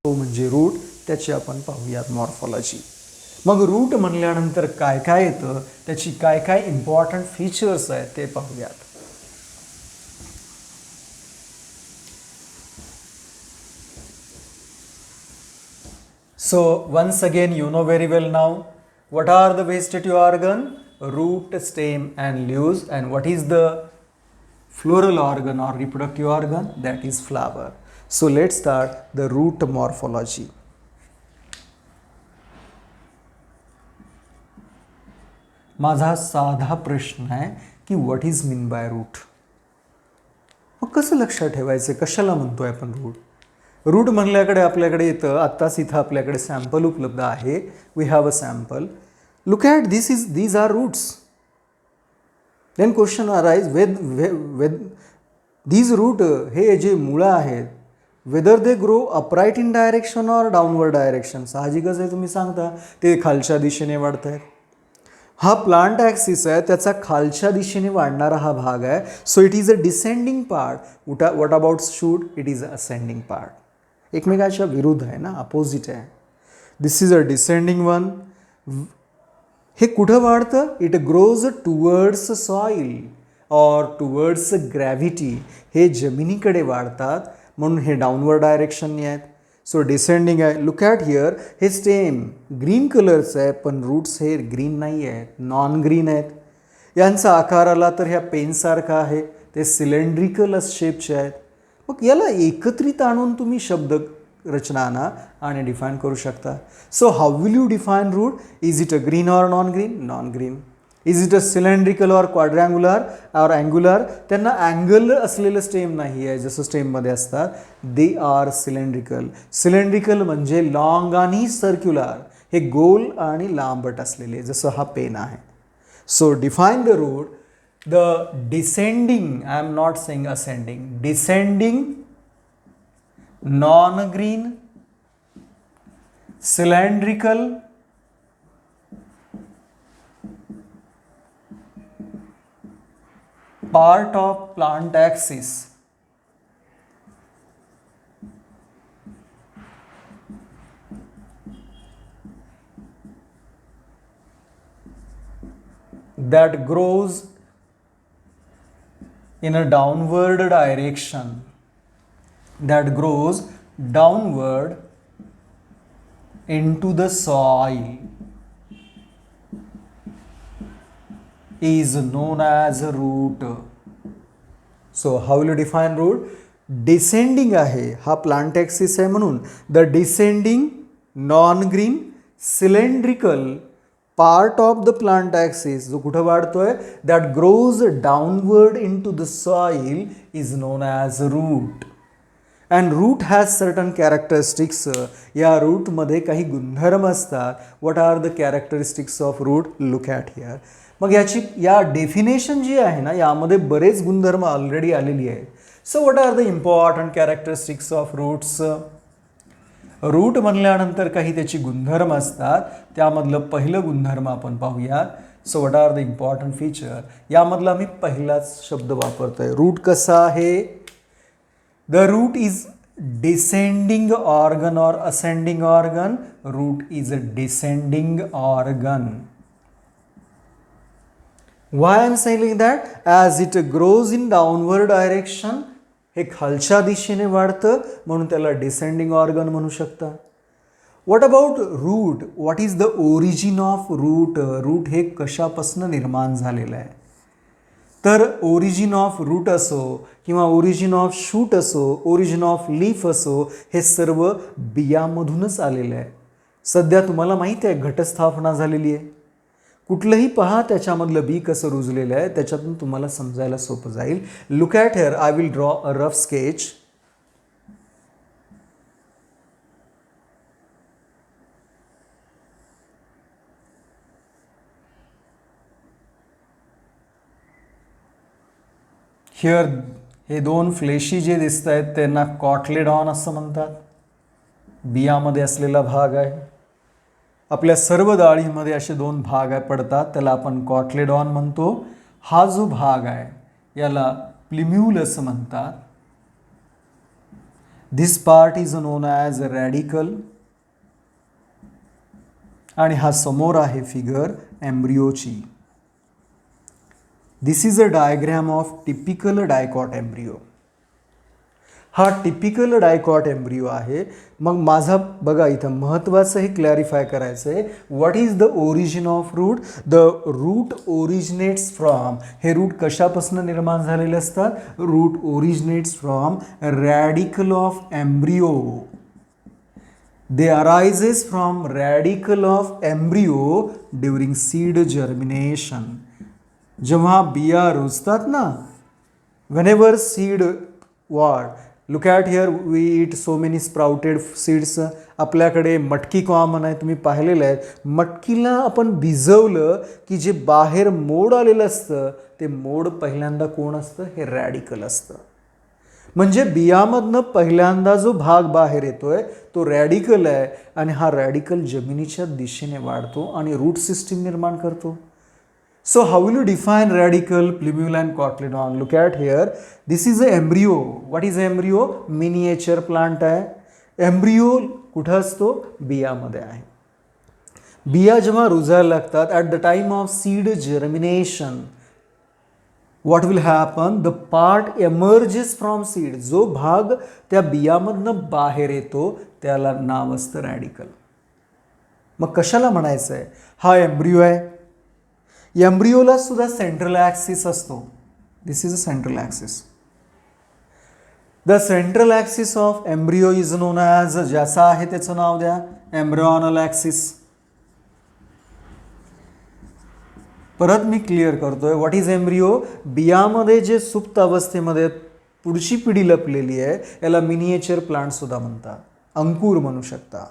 तो म्हणजे रूट, त्याची आपण पाहूयात मॉर्फॉलॉजी. मग रूट म्हणल्यानंतर काय काय येतं, त्याची काय काय इम्पॉर्टंट फीचर्स आहेत ते पाहूयात. So once again, you know very well now what are the vegetative organ? Root, stem and leaves. And what is the floral organ or reproductive organ? That is flower. So let's start the root morphology. माझा साधा प्रश्न आहे की what is mean by root. मग कसं लक्षात ठेवायचं, कशाला म्हणतोय आपण रूट. रूट म्हणल्याकडे आपल्याकडे येतं, आत्ताच इथं आपल्याकडे सॅम्पल उपलब्ध आहे. We have a sample. Look at these are roots. Then question arise whether these root, हे जे मुळं आहेत, whether they grow upright in direction or downward direction. साहजिकच आहे, तुम्ही सांगता ते खालच्या दिशेने वाढत आहेत. हा प्लांट ॲक्सिस आहे, त्याचा खालच्या दिशेने वाढणारा हा भाग आहे. So it is a descending part. What about shoot? It is a ascending part. एकमेकाच्या विरुद्ध आहे ना, अपोजिट आहे. दिस इज अ डिसेंडिंग वन. हे कुठं वाढतं? It grows towards soil or towards gravity. हे जमिनीकडे वाढतात, म्हणून हे डाऊनवर्ड डायरेक्शनने आहेत. सो डिसेंडिंग आहे. लुक ॲट हिअर, हे स्टेम ग्रीन कलरचं आहे, पण रूट्स हे ग्रीन नाही आहेत, नॉन ग्रीन आहेत. यांचा आकार आला तर ह्या पेनसारखा आहे, ते सिलेंड्रिकल शेपचे आहेत. मग याला एकत्रित आणून तुम्ही शब्द रचना आणा आणि डिफाईन करू शकता. So how will you define root? Is it a green or non green? Non green. Is it a cylindrical or quadrangular or angular? त्यांना अँगल असलेलं स्टेम नाही आहे जसं स्टेममध्ये असतात. They are cylindrical. सिलेंड्रिकल म्हणजे लॉंग आणि सर्क्युलर, हे गोल आणि लांबट असलेले, जसं हा पेन आहे. So define the root. The descending, I am not saying ascending, descending non-green cylindrical part of plant axis that grows in a downward direction, that grows downward into the soil is known as a root. So how will you define root? Descending आहे, हा plant axis आहे म्हणून the descending non green cylindrical part of the plant axis, जो कुठं वाढतोय, that grows downward into the soil is known as root. And root has certain characteristics. या रूटमध्ये काही गुणधर्म असतात. What are the characteristics of root? Look at here. मग याची या डेफिनेशन जी आहे ना, यामध्ये बरेच गुणधर्म ऑलरेडी आलेली आहेत. So what are the important characteristics of roots? Root म्हणल्यानंतर काही त्याची गुणधर्म असतात. त्यामधलं पहिलं गुणधर्म आपण पाहूया. So what are the important feature? यामधला मी पहिलाच शब्द वापरतोय. रूट कसा आहे? The root is descending organ or ascending organ? Root is a descending organ. Why I am saying that? As it grows in downward direction, हे खालच्या दिशेने वाढतं म्हणून त्याला डिसेंडिंग ऑर्गन म्हणू शकता. What about root? What is the origin of root? Root हे कशापासून निर्माण झालेलं आहे? तर ओरिजिन ऑफ रूट असो किंवा ओरिजिन ऑफ शूट असो, ओरिजिन ऑफ लीफ असो, हे सर्व बियामधूनच आलेलं आहे. सध्या तुम्हाला माहिती आहे घटस्थापना झालेली आहे. कुठलंही पहा त्याच्यामधलं बी कसं रुजलेलं आहे, त्याच्यातून तुम्हाला समजायला सोपं जाईल. Look at here. I will draw a rough sketch. Here हे दोन फ्लेशी जे दिसत आहेत त्यांना कॉटलेडॉन असं म्हणतात. बियामध्ये असलेला भाग आहे. आपल्या सर्व डाळीमध्ये असे दोन भाग पडतात, त्याला आपण कॉटलेडॉन म्हणतो. हा जो भाग आहे याला प्लिम्यूल असं म्हणतात. This part is known as radical आणि हा समोर आहे फिगर एम्ब्रिओची. This is a diagram of typical dicot embryo. हा टिपिकल डायकॉट एम्ब्रिओ आहे. मग माझा बघा इथं महत्त्वाचं हे क्लॅरिफाय करायचं आहे. What is the origin of root? The root originates from, हे रूट कशापासून निर्माण झालेले असतात? Root originates from radicle of embryo. They arises from radicle of embryo during seed germination. जेव्हा बिया रुजतात ना, whenever seed वाढ, look at here we eat so many sprouted seeds. आपल्याकडे मटकी कॉमन आहे, तुम्ही पाहिलेलं आहे. मटकीला आपण भिजवलं की जे बाहेर मोड आलेलं असतं ते मोड पहिल्यांदा कोण असतं? हे रॅडिकल असतं. म्हणजे बियामधनं पहिल्यांदा जो भाग बाहेर येतोय तो रॅडिकल आहे आणि हा रॅडिकल जमिनीच्या दिशेने वाढतो आणि रूट सिस्टीम निर्माण करतो. So how will you define radical, plumule and cotyledon? Look at here. This is a embryo. What is embryo? Miniature plant आहे. Embryo कुठं असतो? बियामध्ये आहे. बिया जेव्हा रुजायला लागतात at the time of seed germination, what will happen? The part emerges from seed. जो भाग त्या बियामधनं बाहेर येतो त्याला नाव असतं रॅडिकल. मग कशाला म्हणायचं आहे? हा एम्ब्रियो आहे. एम्ब्रियोला सुद्धा सेंट्रल ॲक्सिस असतो. This is a central axis. The central axis of embryo is known as, ज्याचा आहे त्याचं नाव द्या, एम्ब्रिओनल ॲक्सिस. परत मी क्लिअर करतोय. What is embryo? बियामध्ये जे सुप्त अवस्थेमध्ये पुढची पिढी लपलेली आहे याला मिनिएचर प्लांट सुद्धा म्हणतात, अंकुर म्हणू शकता.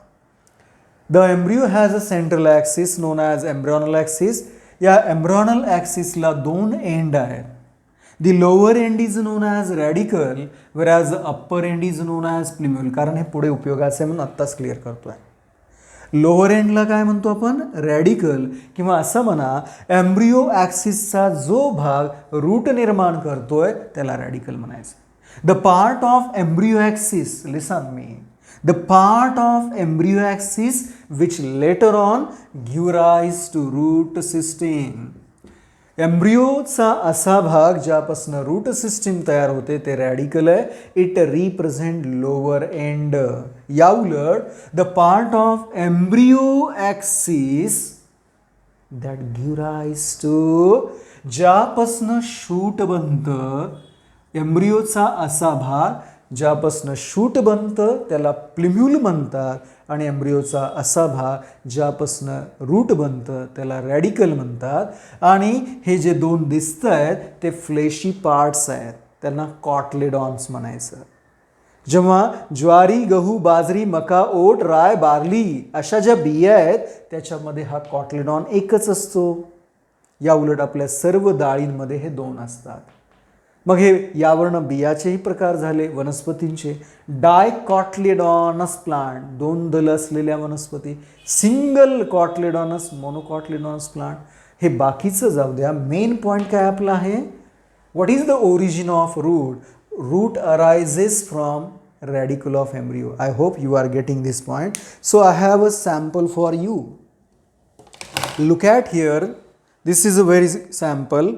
The embryo has a central axis known as embryonal axis. या एम्ब्रिओनल ॲक्सिसला दोन एंड आहेत. The lower end is known as radical whereas upper end is known as plumule. कारण हे पुढे उपयोगाचं आहे म्हणून आत्ताच क्लिअर करतोय. लोअर एंडला काय म्हणतो आपण? रॅडिकल, किंवा असं म्हणा एम्ब्रिओ ॲक्सिसचा जो भाग रूट निर्माण करतोय त्याला रॅडिकल म्हणायचं. The part of embryo axis, listen me, the part of embryo axis which later on give rise to root system. एम्ब्रिओचा असा भाग ज्यापासून रूट सिस्टीम तयार होते ते रॅडिकल आहे. It represent lower end. याउलट the part of embryo axis that give rise to, ज्यापासून shoot बनतं, एम्ब्रिओचा असा भाग ज्यापासून शूट बनतं त्याला प्लिम्यूल म्हणतात आणि एम्ब्रिओचा असा भाग ज्यापासून रूट बनतं त्याला रॅडिकल म्हणतात. आणि हे जे दोन दिसत आहेत ते फ्लेशी पार्ट्स आहेत, त्यांना कॉटलेडॉन्स म्हणायचं. जेव्हा ज्वारी, गहू, बाजरी, मका, ओट, राय, बार्ली अशा ज्या बिया आहेत त्याच्यामध्ये हा कॉटलेडॉन एकच असतो. या उलट आपल्या सर्व डाळींमध्ये हे दोन असतात. मग हे यावरनं बियाचेही प्रकार झाले वनस्पतींचे. डायकॉटलेडॉनस प्लांट, दोन दल असलेल्या वनस्पती. Single cotyledonous, monocotyledonous plant. हे बाकीचं जाऊ द्या, मेन पॉईंट काय आपला आहे? What is the origin of root? Root arises from radical of embryo. I hope you are getting this point. So I have a sample for you. Look at here. This is a very sample.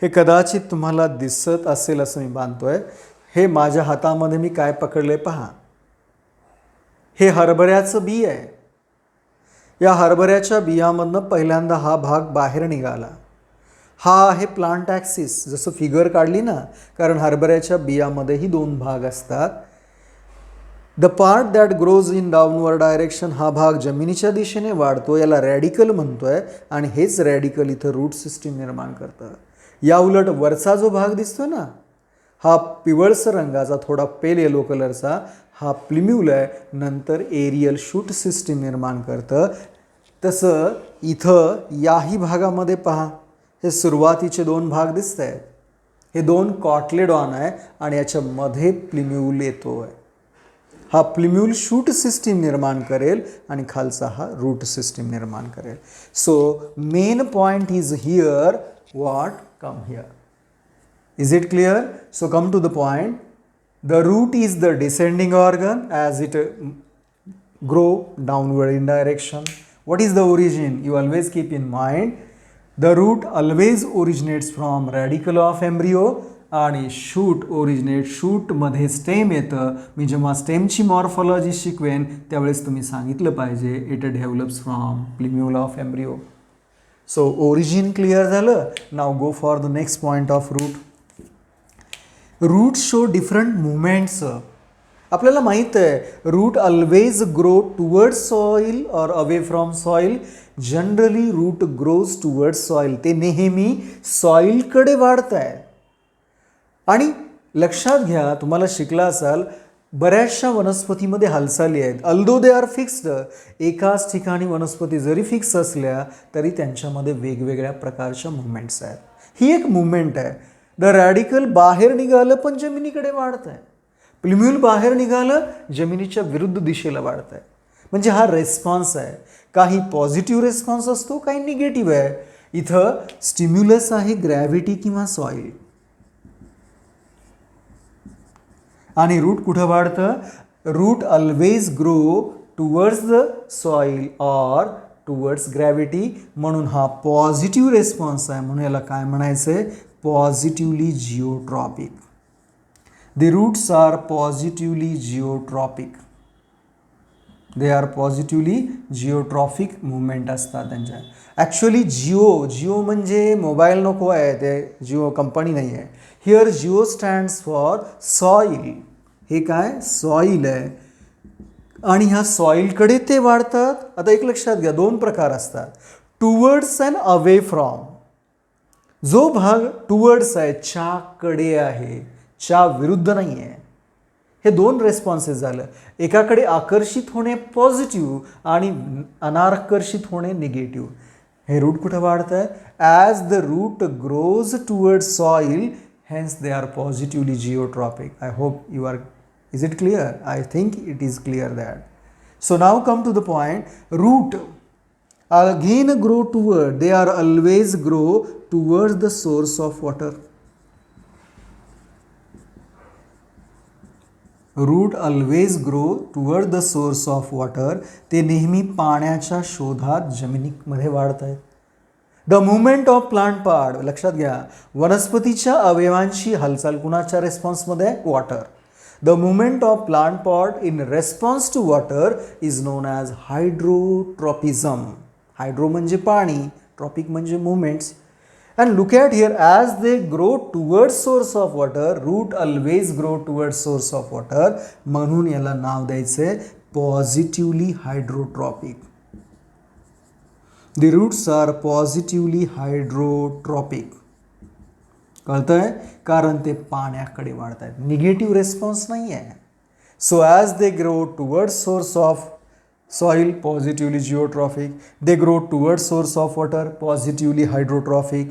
हे कदाचित तुम्हाला दिसत असेल असं मी मानतोय. हे माझ्या हातामध्ये मी काय पकडले पहा. हे हरभऱ्याचं बी आहे. या हरभऱ्याच्या बियामधनं पहिल्यांदा हा भाग बाहेर निघाला. हा आहे प्लांट ॲक्सिस, जसं फिगर काढली ना, कारण हरभऱ्याच्या बियामध्येही दोन भाग असतात. The part that grows in downward direction, हा भाग जमिनीच्या दिशेने वाढतो, याला रॅडिकल म्हणतोय. आणि हेच रॅडिकल इथं रूट सिस्टीम निर्माण करतं. या उलट वरचा जो भाग दिसतो ना, हा पिवळसर रंगाचा, थोडा पेल येलो कलरचा, हा प्लिम्यूल आहे. नंतर एरियल शूट सिस्टीम निर्माण करतं. तसं इथं याही भागामध्ये पहा, हे सुरुवातीचे दोन भाग दिसत आहेत. हे दोन कॉटलेडॉन आहे आणि याच्यामध्ये प्लिम्यूल येतो आहे. हा प्लिम्यूल शूट सिस्टीम निर्माण करेल आणि खालचा हा रूट सिस्टीम निर्माण करेल. So main point is here. What? Come here. Is it clear? So come to the point. The root is the descending organ as it grow downward in direction. What is the origin? You always keep in mind the root always originates from radical of embryo आणि shoot originate शूटमध्ये stem येतं. मी जेव्हा स्टेमची morphology शिकवेन त्यावेळेस तुम्ही सांगितलं पाहिजे it develops from plumule of embryo. So origin clear झालं. Now go for the next point of root. Root show different movements. आपल्याला माहीत आहे root always grow toward soil और away from soil. Generally root grows toward soil. ते नेहमी सॉइलकडे वाढत आहे. आणि लक्षात घ्या तुम्हाला शिकला असाल बऱ्याचशा वनस्पतीमध्ये हालचाली आहेत. Although they are fixed. एकाच ठिकाणी वनस्पती जरी फिक्स असल्या तरी त्यांच्यामध्ये वेगवेगळ्या प्रकारच्या मुवमेंट्स आहेत. ही एक मुवमेंट आहे. द रॅडिकल बाहेर निघालं पण जमिनीकडे वाढत आहे. प्लिम्यूल बाहेर निघालं जमिनीच्या विरुद्ध दिशेला वाढत आहे. म्हणजे हा रेस्पॉन्स आहे. काही पॉझिटिव्ह रेस्पॉन्स असतो काही निगेटिव्ह आहे. इथं स्टिम्युलस आहे ग्रॅव्हिटी किंवा सॉइल. आणि रूट कुठं वाढतं? Root always grow towards the soil or towards gravity. म्हणून हा पॉझिटिव्ह रेस्पॉन्स आहे. म्हणून याला काय म्हणायचं आहे? Positively geotropic. The roots are positively geotropic. They are positively geotrophic movement असतात त्यांच्या. ॲक्च्युअली जिओ म्हणजे मोबाईल नको आहे, ते जिओ कंपनी नाही आहे. Here Jio stands for soil. हे काय? सॉइल आहे. आणि ह्या सॉइलकडे ते वाढतात. आता एक लक्षात घ्या दोन प्रकार असतात टुवर्ड्स अँड अवे फ्रॉम. जो भाग टुवर्ड्स आहे च्या कडे आहे, च्या विरुद्ध नाही आहे. हे दोन रेस्पॉन्सेस झालं. एकाकडे आकर्षित होणे पॉझिटिव्ह आणि अनाकर्षित होणे निगेटिव्ह. हे रूट कुठं वाढत आहे? As the root grows toward soil hence they are positively geotropic. I hope you are, is it clear? I think it is clear that. So now come to the point. Root again grow toward, they are always grow towards the source of water. Root always grow toward the source of water. ते नेहमी पाण्याच्या शोधात जमिनीमध्ये वाढत आहेत. The movement of plant part. लक्षात घ्या वनस्पतीच्या अवयवांची हालचाल कुणाच्या रेस्पॉन्समध्ये? Water. The movement of plant pot in response to water is known as hydrotropism. Hydro म्हणजे पाणी, ट्रॉपिक म्हणजे movements. And look at here as they grow toward source of water. Root always grow toward source of water. म्हणून याला नाव द्यायचं positively hydrotropic. The roots are positively hydrotropic. कळतंय? कारण ते पाण्याकडे वाढत आहेत. निगेटिव्ह रेस्पॉन्स नाही आहे. So as they grow toward source of soil positively geotrophic. They grow toward source of water positively hydrotrophic.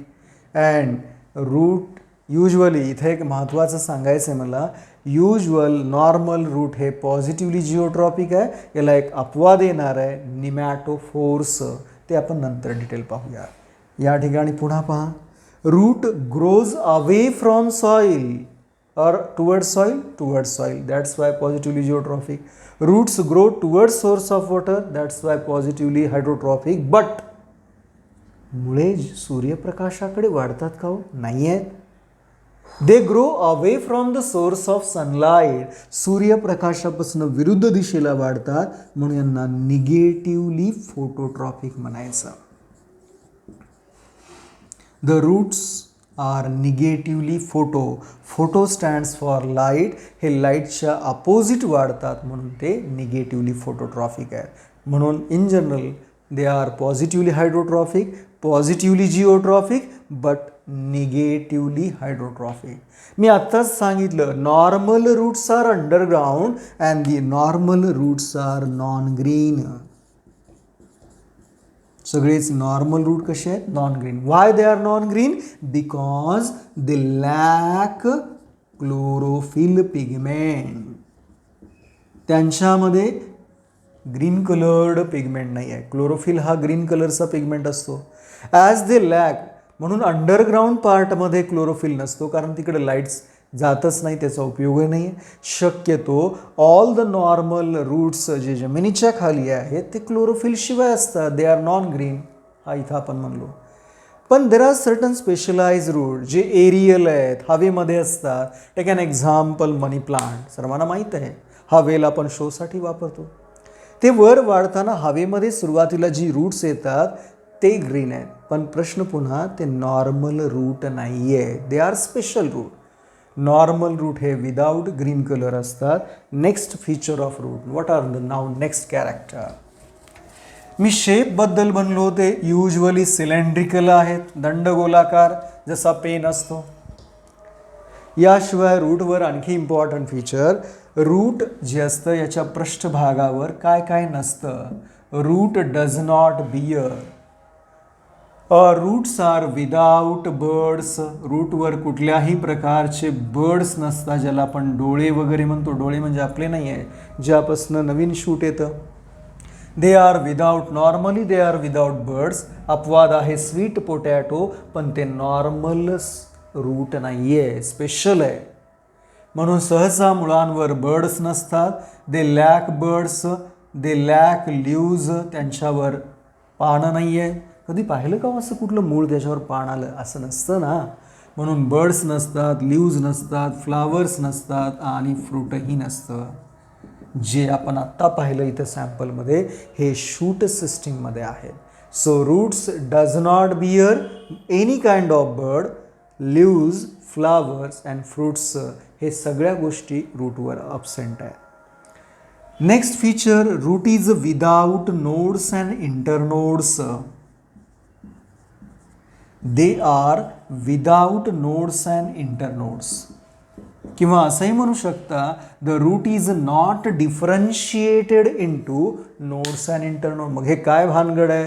And root usually इथे एक महत्त्वाचं सांगायचं आहे मला. युजल नॉर्मल रूट हे पॉझिटिव्हली जिओट्रॉपिक आहे. याला एक अपवाद येणार आहे निमॅटोफोर्स. ते आपण नंतर डिटेल पाहूया. या ठिकाणी पुन्हा पहा. Root grows away from soil और toward soil that's why positively geotrophic. Roots grow toward source of water that's why positively hydrotrophic. But मुळे सूर्यप्रकाशाकडे वाढतात का हो? नाही आहेत. They grow away from the source of sunlight. सूर्यप्रकाशापासून विरुद्ध दिशेला वाढतात म्हणून यांना निगेटिव्हली फोटोट्रॉपिक म्हणायचं. The roots are negatively photo. Photo stands for light. हे लाईटच्या अपोजिट वाढतात म्हणून ते निगेटिव्हली फोटोट्रॉपिक आहेत. म्हणून in general they are positively hydrotropic, positively geotropic but negatively hydrotropic. मी आत्ताच सांगितलं normal roots are underground and the normal roots are non green. सगळेच नॉर्मल रूट कसे आहेत? Non green. Why they are non green? Because they lack chlorophyll pigment. त्यांच्यामध्ये green coloured pigment नाही आहे. Chlorophyll हा ग्रीन कलरचा पिगमेंट असतो. As they lakh म्हणून अंडरग्राऊंड पार्टमध्ये क्लोरोफिल नसतो कारण तिकडे लाईट्स जातच नाही, त्याचा उपयोगही नाही आहे. शक्यतो ऑल द नॉर्मल रूट्स जे जमिनीच्या खाली आहेत ते क्लोरोफिल शिवाय असतात, दे आर नॉन ग्रीन. हा इथं आपण म्हणलो. पण there are certain specialise root जे एरियल आहेत, हवेमध्ये असतात. Take an example money plant. सर्वांना माहीत आहे हा वेल आपण शोसाठी वापरतो. ते वर वाढताना हवेमध्ये सुरुवातीला जी रूट्स येतात ते ग्रीन आहेत. पण प्रश्न पुन्हा, ते नॉर्मल रूट नाही आहे, they are special root. Normal root हे विदाउट ग्रीन कलर असतात. Next feature of root, what are the now next character. मी शेपबद्दल बनलो होते. युजली सिलेंड्रिकल आहेत, दंडगोलाकार जसा पेन असतो. याशिवाय रूटवर आणखी इम्पॉर्टंट फीचर, रूट जे असतं याच्या पृष्ठभागावर काय काय नसतं. Root does not bear. Roots are without buds. रूटवर कुठल्याही प्रकारचे बर्ड्स नसतात, ज्याला आपण डोळे वगैरे म्हणतो. डोळे म्हणजे आपले नाही आहे, ज्यापासून नवीन शूट येतं. दे are without, normally they are without birds. अपवाद आहे स्वीट पोटॅटो, पण ते नॉर्मल रूट नाही आहे, स्पेशल आहे. म्हणून सहसा मुळांवर बर्ड्स नसतात. दे लॅक बर्ड्स, दे लॅक लीव्ज. त्यांच्यावर पानं नाही आहे. कधी पाहिलं का असं कुठलं मूळ त्याच्यावर पान आलं? असं नसतं ना. म्हणून बर्ड्स नसतात, लीव्ज नसतात, फ्लावर्स नसतात आणि फ्रूटही नसतं. जे आपण आत्ता पाहिलं इथं सॅम्पलमध्ये हे शूट सिस्टीममध्ये आहेत. So roots does not bear any kind of bud, leaves, flowers and fruits, हे सगळ्या गोष्टी रूटवर अब्सेंट आहे. Next feature, root is without nodes and internodes. They are without nodes and internodes. किंवा असंही म्हणू शकता, the root is not differentiated into nodes and internode. मग हे काय भानगड आहे?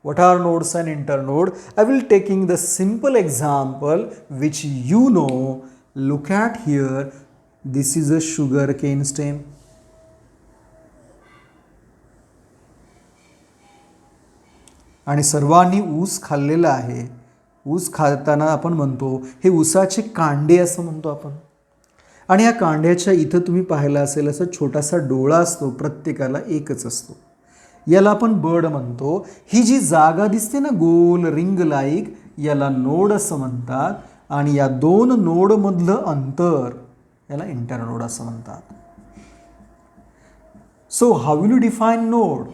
What are nodes and internode? I will taking the simple example which you know. Look at here, this is a sugar cane stem. आणि सर्वांनी ऊस खाल्लेला आहे. ऊस खाताना आपण म्हणतो हे ऊसाचे कांडे असं म्हणतो आपण. आणि या कांड्याच्या इथं तुम्ही पाहिलं असेल असं छोटासा डोळा असतो, प्रत्येकाला एकच असतो. याला आपण बर्ड म्हणतो. ही जी जागा दिसते ना गोल रिंग लाईक, याला नोड असं म्हणतात. आणि या दोन नोडमधलं अंतर याला इंटरनोड असं म्हणतात. So how will you define node?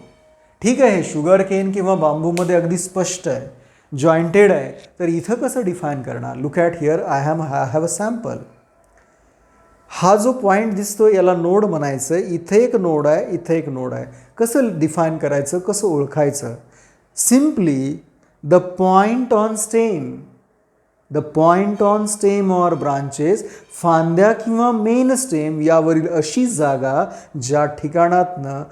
ठीक आहे, शुगर केन किंवा बांबूमध्ये अगदी स्पष्ट आहे, जॉईंटेड आहे. तर इथं कसं डिफाईन करणार? Look at here, I have a sample. हा जो पॉईंट दिसतो याला नोड म्हणायचं. इथे एक नोड आहे, इथे एक नोड आहे. कसं डिफाईन करायचं, कसं ओळखायचं? Simply the point on stem, the point on stem or branches, फांद्या किंवा मेन स्टेम यावरील अशी जागा ज्या ठिकाणातनं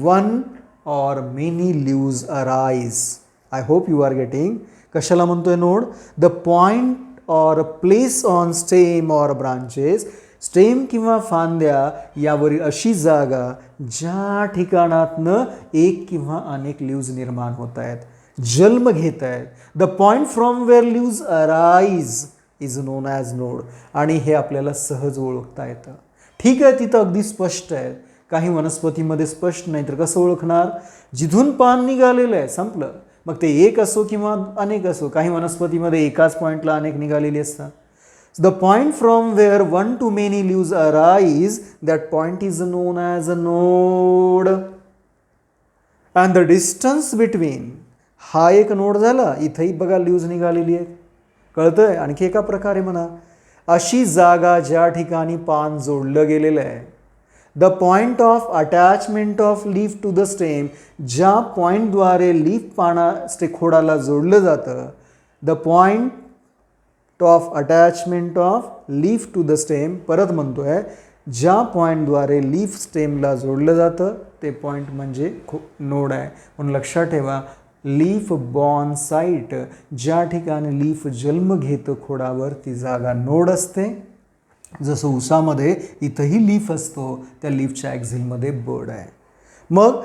one or many leaves arise. I hope you are getting. कशाला म्हणतोय node? The point or place on stem or branches, stem किंवा फांद्या यावरील अशी जागा ज्या ठिकाणातनं एक किंवा अनेक लीव्ज निर्माण होत आहेत, जन्म घेत आहेत. The point from where leaves arise is known as node. आणि हे आपल्याला सहज ओळखता येतं. ठीक आहे, तिथं अगदी स्पष्ट आहे. काही वनस्पतीमध्ये स्पष्ट नाही तर कसं ओळखणार? जिथून पान निघालेलं आहे, संपलं. मग ते एक असो किंवा अनेक असो. काही वनस्पतीमध्ये एकाच पॉईंटला अनेक निघालेली असतात. The point from where one to many leaves arise, that point is known as a node. And the distance between, हा एक नोड झाला. इथेही बघा लीव्ज निघालेली आहे, कळतंय? आणखी एका प्रकारे म्हणा, अशी जागा ज्या ठिकाणी पान जोडलं गेलेलं आहे. The point of attachment of leaf to the stem, ज्या पॉईंटद्वारे लीफ खोडाला जोडलं जातं. The point of attachment of leaf to the stem, परत म्हणतोय, ज्या पॉईंटद्वारे लीफ स्टेमला जोडलं जातं ते पॉईंट म्हणजे नोड आहे. म्हणून लक्षात ठेवा, लीफ बॉर्न साईट, ज्या ठिकाणी लीफ जन्म घेतं खोडावर, ती जागा नोड असते. जसं ऊसामध्ये इथंही लीफ असतो, त्या लीफच्या ॲक्झिलमध्ये बर्ड आहे. मग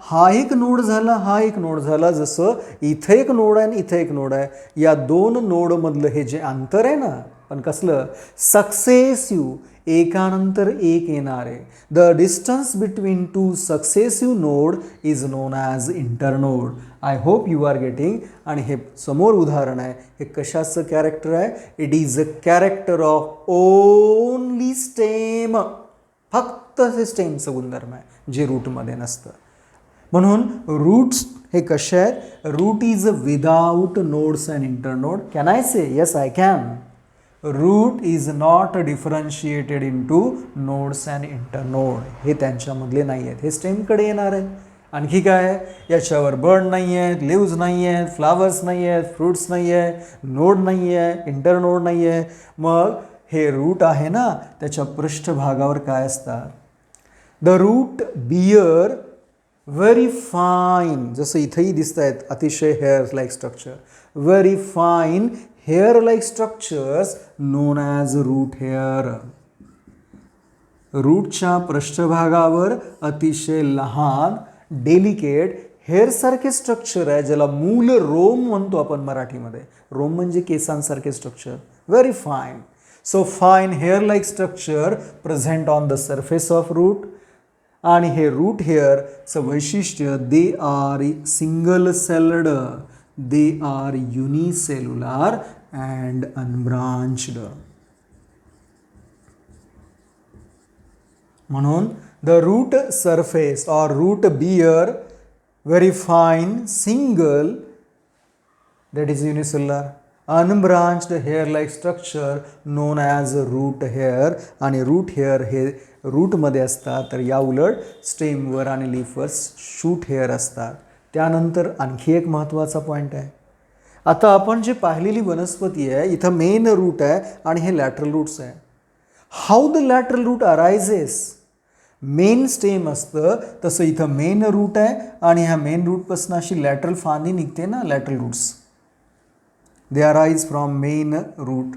हा एक नोड झाला, हा एक नोड झाला. जसं इथं एक नोड आहे आणि इथं एक नोड आहे. या दोन नोडमधलं हे जे अंतर आहे ना, पण कसलं सक्सेसिव्ह, एकानंतर एक येणारे. The distance between two successive node is known as internode. I hope you are getting. आणि हे समोर उदाहरण आहे, हे कशाचं कॅरेक्टर आहे? It is a character of only stem. फक्त हे स्टेमचं गुणधर्म आहे जे रूटमध्ये नसतं. म्हणून रूट्स हे कसे आहेत? Root is without nodes and internode. Can I say? Yes I can. Root is not differentiated into nodes and internode. हे त्यांच्यामधले नाही आहेत, हे स्टेमकडे येणार आहे. आणखी काय? याच्यावर बर्ड नाही आहेत, लिव्ज नाही आहेत, फ्लावर्स नाही आहेत, फ्रूट्स नाही आहे, नोड नाही आहे, इंटरनोड नाही आहे. मग हे रूट आहे ना, त्याच्या पृष्ठभागावर काय असतात? The root bear very fine, जसं इथंही दिसत आहेत अतिशय hair like structure, very fine hair like structures known as root hair. रूटच्या पृष्ठभागावर अतिशय लहान डेलिकेट हेअरसारखे स्ट्रक्चर आहे, ज्याला मूल रोम म्हणतो आपण मराठीमध्ये. रोम म्हणजे केसांसारखे structure. Very fine. So fine hair like structure present on the surface of root. आणि हे रूट हेअरचं वैशिष्ट्य, they are single celled, they are unicellular and unbranched. म्हणून the root surface or root bear very fine single, that is unicellular, unbranched hair like structure known as root hair. आणि root hair हे रूटमध्ये असतात, तर या उलट स्टेमवर आणि लीफवर shoot hair असतात. त्यानंतर आणखी एक महत्त्वाचा पॉईंट आहे. आता आपण जे पाहिलेली वनस्पती आहे, इथं मेन रूट आहे आणि हे लॅटरल रूट्स आहे. How the lateral root arises? Main stem असतं तसं इथं मेन रूट आहे आणि ह्या मेन रूटपासून अशी लॅटरल फांदी निघते ना, lateral roots. They arise from main root.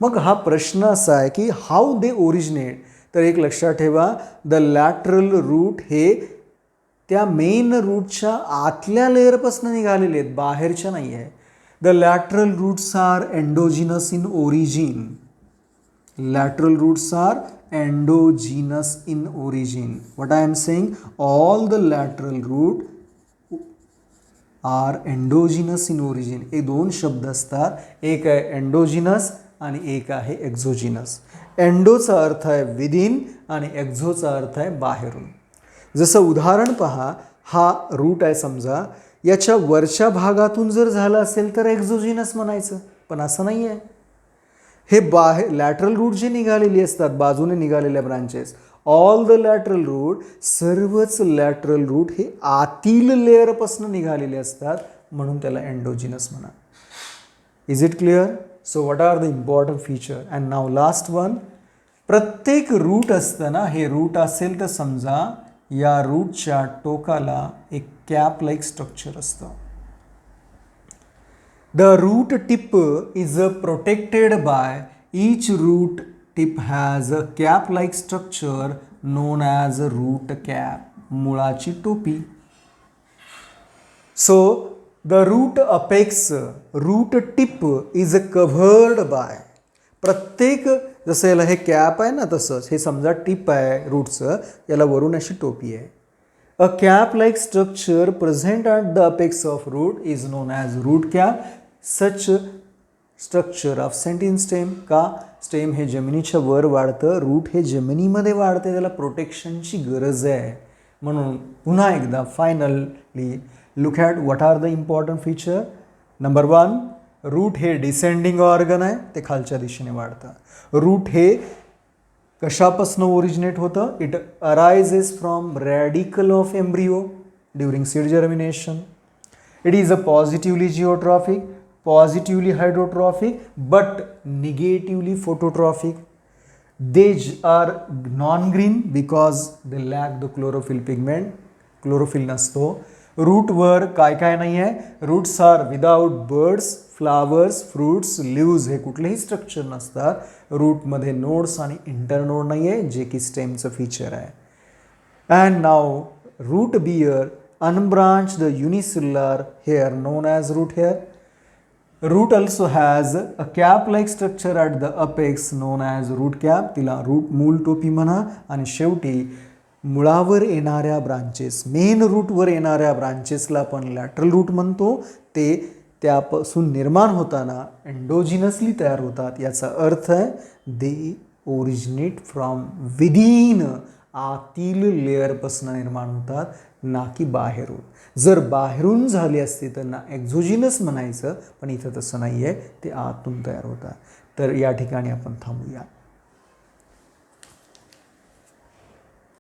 मग हा प्रश्न असा आहे की हाऊ दे ओरिजिनेट. तर एक लक्षात ठेवा, द लॅटरल रूट हे त्या मेन रूटच्या आतल्या लेअरपासून निघालेले आहेत, बाहेरच्या नाही आहे. The lateral roots are endogenous in origin. Lateral roots are endogenous in origin. What I am saying? All the lateral root are endogenous in origin. हे दोन शब्द असतात, एक आहे एंडोजिनस आणि एक आहे एक्झोजिनस. एंडोचा अर्थ आहे विदिन आणि एक्झोचा अर्थ आहे बाहेरून. जसं उदाहरण पहा, हा रूट आहे समजा, याच्या वरच्या भागातून जर झालं असेल तर एक्झोजिनस म्हणायचं, पण असं नाही आहे. हे बाहेर लॅटरल रूट जे निघालेली असतात, बाजूने निघालेल्या branches, all the lateral root, सर्वच लॅटरल रूट हे आतील लेअरपासून निघालेले असतात, म्हणून त्याला एंडोजिनस म्हणा. Is it clear? So what are the important feature? And now last one. प्रत्येक रूट असतं ना, हे रूट असेल तर समजा या रूटच्या टोकाला एक कॅप लाईक स्ट्रक्चर असतं. The root tip is protected by each root tip has a cap like structure known as root cap. मुळाची टोपी. So the root apex, root tip is covered by. प्रत्येक, जसं याला हे कॅप आहे ना, तसंच हे समजा टिप आहे रूटचं, याला वरून अशी टोपी आहे. A cap like structure present at the apex of root is known as root cap. Such structure absent in stem. का? स्टेम हे जमिनीच्या वर वाढतं, रूट हे जमिनीमध्ये वाढते, त्याला प्रोटेक्शनची गरज आहे. म्हणून पुन्हा एकदा finally look at what are the important feature. Number one, root हे डिसेंडिंग ऑर्गन आहे, ते खालच्या दिशेने वाढतं. रूट हे कशापासून ओरिजिनेट होतं? It arises from radicle of embryo during seed germination. It is a positively geotrophic, positively hydrotrophic but negatively phototrophic. They are non-green because they lack the chlorophyll pigment. Chlorophyll नसतो. रूटवर काय काय नाही आहे? Roots are without buds, flowers, fruits, leaves, हे कुठलेही structure नसतात. रूटमध्ये nodes आणि इंटरनोड नाही आहे, जे की स्टेमचं फीचर आहे. And now root bear unbranched unicellular hair known as root hair. Root also has a cap like structure at the apex known as root cap, तिला रूट मूल टोपी म्हणा. आणि शेवटी मुळावर येणाऱ्या ब्रांचेस, मेन रूटवर येणाऱ्या ब्रांचेसला आपण लॅटरल रूट म्हणतो. ते त्यापासून निर्माण होताना एंडोजिनसली तयार होतात. याचा अर्थ आहे दे ओरिजिनेट फ्रॉम विदिन, आतील लेअरपासून निर्माण होतात, ना की बाहेरून. जर बाहेरून झाली असती तर ना एक्झोजिनस म्हणायचं, पण इथं तसं नाही आहे, ते आतून तयार होतात. तर या ठिकाणी आपण थांबूया.